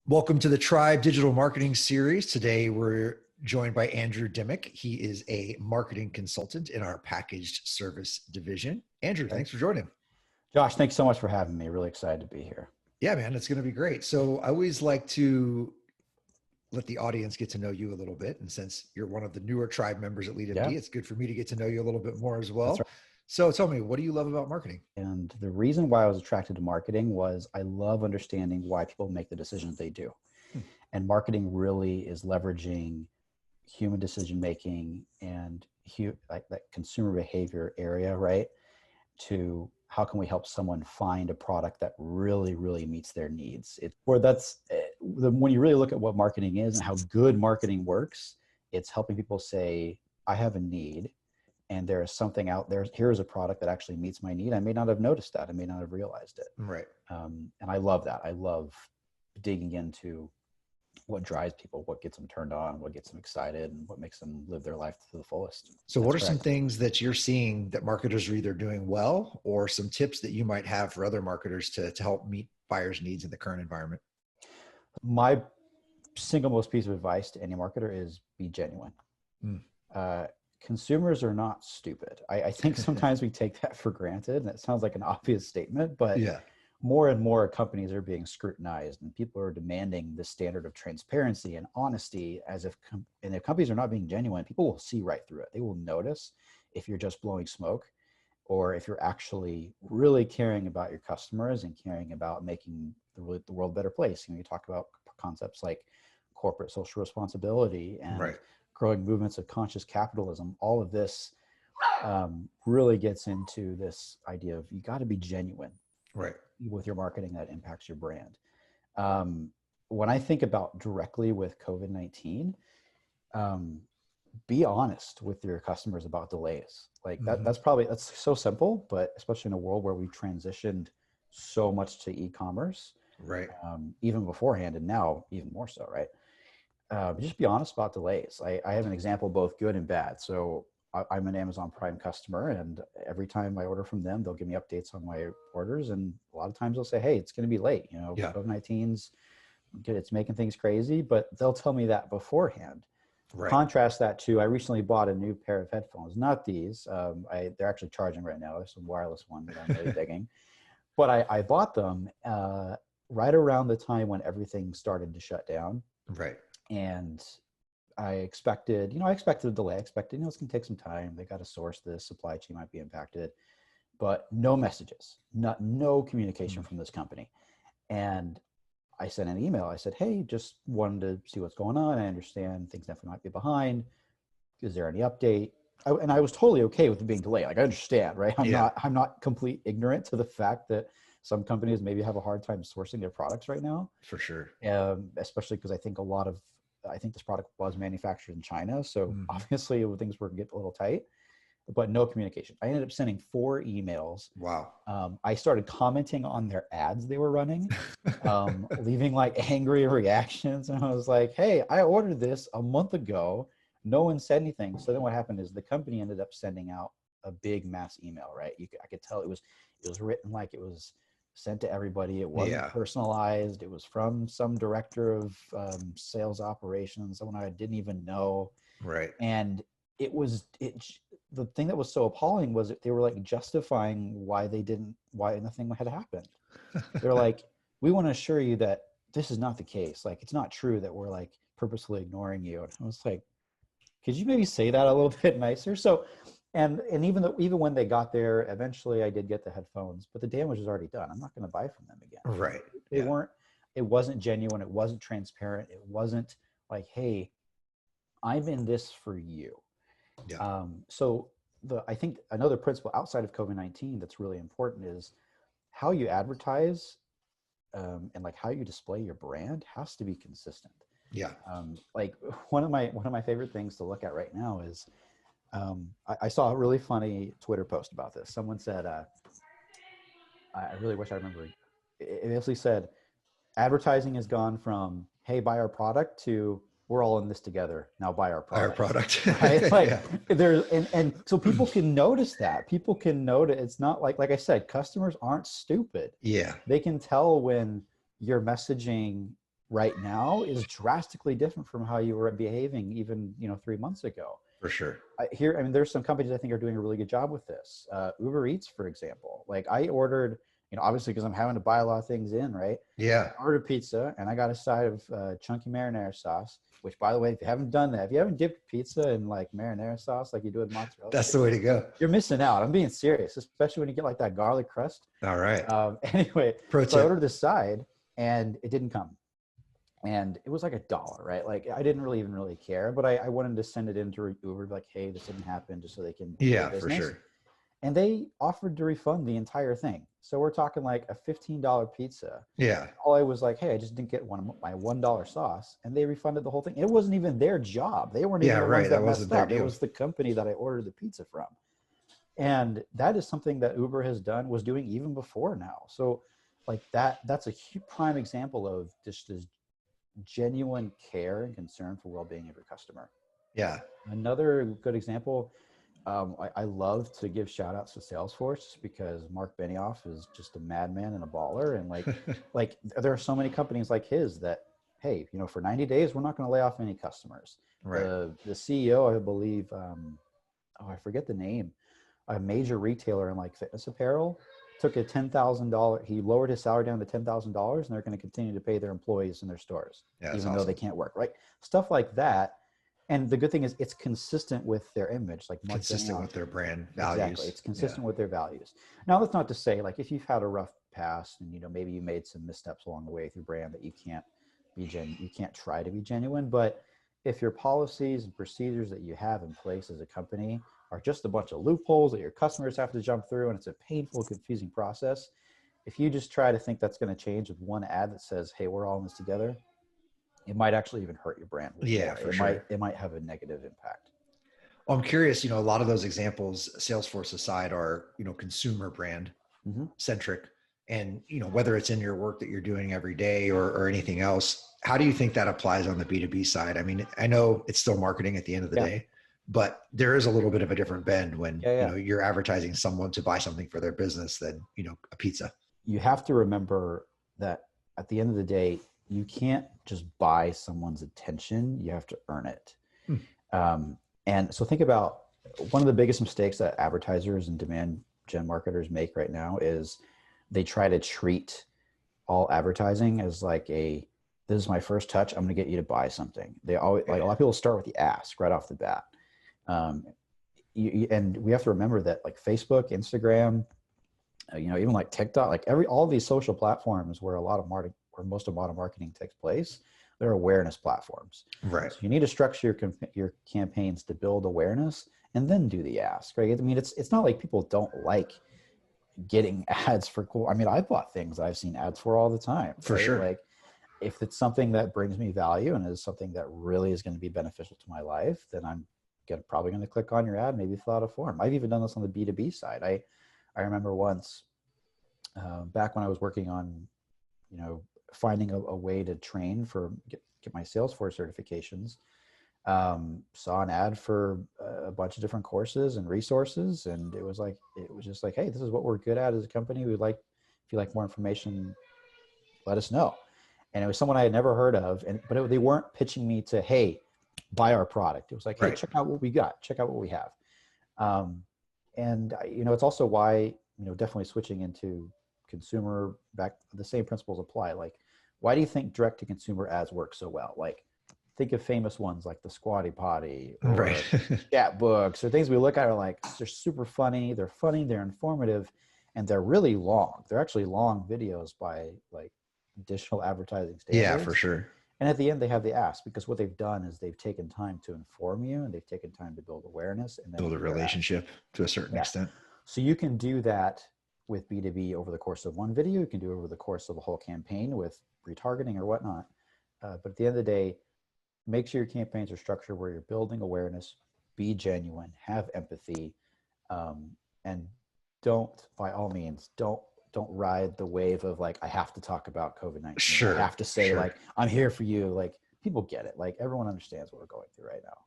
Welcome to the Tribe Digital Marketing Series. Today we're joined by Andrew Dimmick. He is a marketing consultant in our packaged service division. Andrew, Okay. thanks for joining. Josh, thanks so much for having me. Really excited to be here. Yeah, man, it's going to be great. So I always like to let the audience get to know you a little bit. And since you're one of the newer Tribe members at Yeah, LeadMD, it's good for me to get to know you a little bit more as that's well. right. So tell me, what do you love about marketing? And the reason why I was attracted to marketing was I love understanding why people make the decisions they do. Hmm. And marketing really is leveraging human decision making and like that consumer behavior area, right? To how can we help someone find a product that really meets their needs? When you really look at what marketing is and how good marketing works, it's helping people say, I have a need and there is something out there. Here's a product that actually meets my need. I may not have noticed that. I may not have realized it. Right. And I love that. I love digging into what drives people, what gets them turned on, what gets them excited, and what makes them live their life to the fullest. So what That's are some correct. things that you're seeing that marketers are either doing well, or some tips that you might have for other marketers to help meet buyers' needs in the current environment? My single most piece of advice to any marketer is be genuine. Mm. Uh, Consumers are not stupid. I think sometimes we take that for granted, and it sounds like an obvious statement, but Yeah. more and more companies are being scrutinized, and people are demanding this standard of transparency and honesty. And if companies are not being genuine, people will see right through it. They will notice if you're just blowing smoke, or if you're actually really caring about your customers and caring about making the world a better place. You talk about concepts like corporate social responsibility and Right. growing movements of conscious capitalism. All of this really gets into this idea of you got to be genuine Right. with your marketing that impacts your brand. Um, when I think about directly with COVID-19, um, be honest with your customers about delays. Like Hmm. that's so simple, but especially in a world where we've transitioned so much to e-commerce, Right. even beforehand and now even more so, right? Just be honest about delays. I have an example, both good and bad. So I'm an Amazon Prime customer, and every time I order from them, they'll give me updates on my orders. And a lot of times they'll say, hey, it's going to be late. Yeah. COVID-19's good. It's making things crazy, but they'll tell me that beforehand. Right. Contrast that to, I recently bought a new pair of headphones, not these. They're actually charging right now. There's some wireless ones that I'm really digging. But I bought them right around the time when everything started to shut down. Right. And I expected a delay. I expected, it's going to take some time. They got to source this. Supply chain might be impacted, but no messages, no communication Mm. from this company. And I sent an email. I said, hey, just wanted to see what's going on. I understand things definitely might be behind. Is there any update? And I was totally okay with it being delayed. Like, I understand, right? I'm Yeah, not, I'm not complete ignorant to the fact that some companies maybe have a hard time sourcing their products right now, for sure. especially because I think this product was manufactured in China. So Hmm. obviously things were getting a little tight, but no communication. I ended up sending 4 emails. Wow. I started commenting on their ads they were running, leaving like angry reactions. And I was like, hey, I ordered this a month ago. No one said anything. So then what happened is the company ended up sending out a big mass email, right? I could tell it was written like it was sent to everybody. It wasn't Yeah. personalized. It was from some director of sales operations, someone I didn't even know. Right. And it was it the thing that was so appalling was that they were like justifying why nothing had happened. They're like, we want to assure you that this is not the case. Like, it's not true that we're like purposely ignoring you. And I was like, could you maybe say that a little bit nicer? So, and even when they got there, eventually I did get the headphones, but the damage was already done. I'm not going to buy from them again. Right. They Yeah. weren't. It wasn't genuine. It wasn't transparent. It wasn't like, hey, I'm in this for you. Yeah. So I think another principle outside of COVID-19 that's really important is how you advertise, and like how you display your brand has to be consistent. Yeah. Like one of my favorite things to look at right now is I saw a really funny Twitter post about this. Someone said, I really wish I remember. It basically said, advertising has gone from, hey, buy our product, to we're all in this together, now buy our Our product. product. Right? Like, Yeah. and so people can notice that. People can notice. It's not like I said, customers aren't stupid. Yeah. They can tell when your messaging right now is drastically different from how you were behaving even 3 months ago. For sure. I mean, there's some companies I think are doing a really good job with this. Uber Eats, for example. Like I ordered, obviously because I'm having to buy a lot of things in, right? Yeah. I ordered pizza and I got a side of chunky marinara sauce, which by the way, if you haven't done that, if you haven't dipped pizza in like marinara sauce like you do with mozzarella That's the way to go. you're missing out. I'm being serious, especially when you get like that garlic crust. All right. Anyway, Pro so I tip. ordered this side and it didn't come. And it was like $1, right? Like I didn't really care, but I wanted to send it into Uber, like, hey, this didn't happen, just so they can do Yeah, business. for sure. And they offered to refund the entire thing. So we're talking like a $15 pizza. Yeah. All I was like, hey, I just didn't get my $1 sauce, and they refunded the whole thing. It wasn't even their job. They weren't even the ones that messed up. It was the company that I ordered the pizza from. And that is something that Uber was doing even before now. So like that's a prime example of just this genuine care and concern for well-being of your customer. Yeah. Another good example, I love to give shout outs to Salesforce because Mark Benioff is just a madman and a baller. And like there are so many companies like his that, hey, for 90 days, we're not going to lay off any customers. Right. The CEO, I believe, I forget the name, a major retailer in like fitness apparel, took a $10,000. He lowered his salary down to $10,000, and they're going to continue to pay their employees in their stores, even though they can't work. Right, stuff like that. And the good thing is, it's consistent with their image, like consistent with their brand values. Exactly, it's consistent with their values. Now, that's not to say like if you've had a rough past and maybe you made some missteps along the way with your brand that you can't be you can't try to be genuine. But if your policies and procedures that you have in place as a company are just a bunch of loopholes that your customers have to jump through, and it's a painful, confusing process, if you just try to think that's going to change with one ad that says, hey, we're all in this together, it might actually even hurt your brand. Yeah, for sure. It might have a negative impact. Well, I'm curious, a lot of those examples, Salesforce aside, are, consumer brand centric. And, whether it's in your work that you're doing every day or anything else, how do you think that applies on the B2B side? I mean, I know it's still marketing at the end of the day, but there is a little bit of a different bend when, you're advertising someone to buy something for their business than, a pizza. You have to remember that at the end of the day, you can't just buy someone's attention. You have to earn it. And so think about one of the biggest mistakes that advertisers and demand gen marketers make right now is they try to treat all advertising as like this is my first touch. I'm going to get you to buy something. They always, like a lot of people start with the ask right off the bat. And we have to remember that like Facebook, Instagram, even like TikTok, like all these social platforms where most of modern marketing takes place, they're awareness platforms. Right. So you need to structure your campaigns to build awareness and then do the ask, right? I mean, it's not like people don't like getting ads for cool. I mean, I bought things I've seen ads for all the time. For right? sure. Like if it's something that brings me value and is something that really is going to be beneficial to my life, then I'm probably going to click on your ad, maybe fill out a form. I've even done this on the B2B side. I remember once back when I was working on, finding a way to train for get my Salesforce certifications, saw an ad for a bunch of different courses and resources. And it was just like, hey, this is what we're good at as a company. If you like more information, let us know. And it was someone I had never heard of, but they weren't pitching me to, hey, buy our product. It was like, hey, check out what we got, check out what we have. And it's also why, definitely switching into consumer back, the same principles apply. Like, why do you think direct to consumer ads work so well? Like, think of famous ones like the Squatty Potty or chat books or things we look at are like, they're super funny, they're informative, and they're really long. They're actually long videos by like additional advertising standards. Yeah, for sure. And at the end, they have the ask, because what they've done is they've taken time to inform you and they've taken time to build awareness and then build a relationship to a certain extent. So you can do that with B2B over the course of one video. You can do it over the course of a whole campaign with retargeting or whatnot. But at the end of the day, make sure your campaigns are structured where you're building awareness, be genuine, have empathy, and by all means, don't ride the wave of like, I have to talk about COVID-19. I have to say like, I'm here for you. Like, people get it. Like, everyone understands what we're going through right now.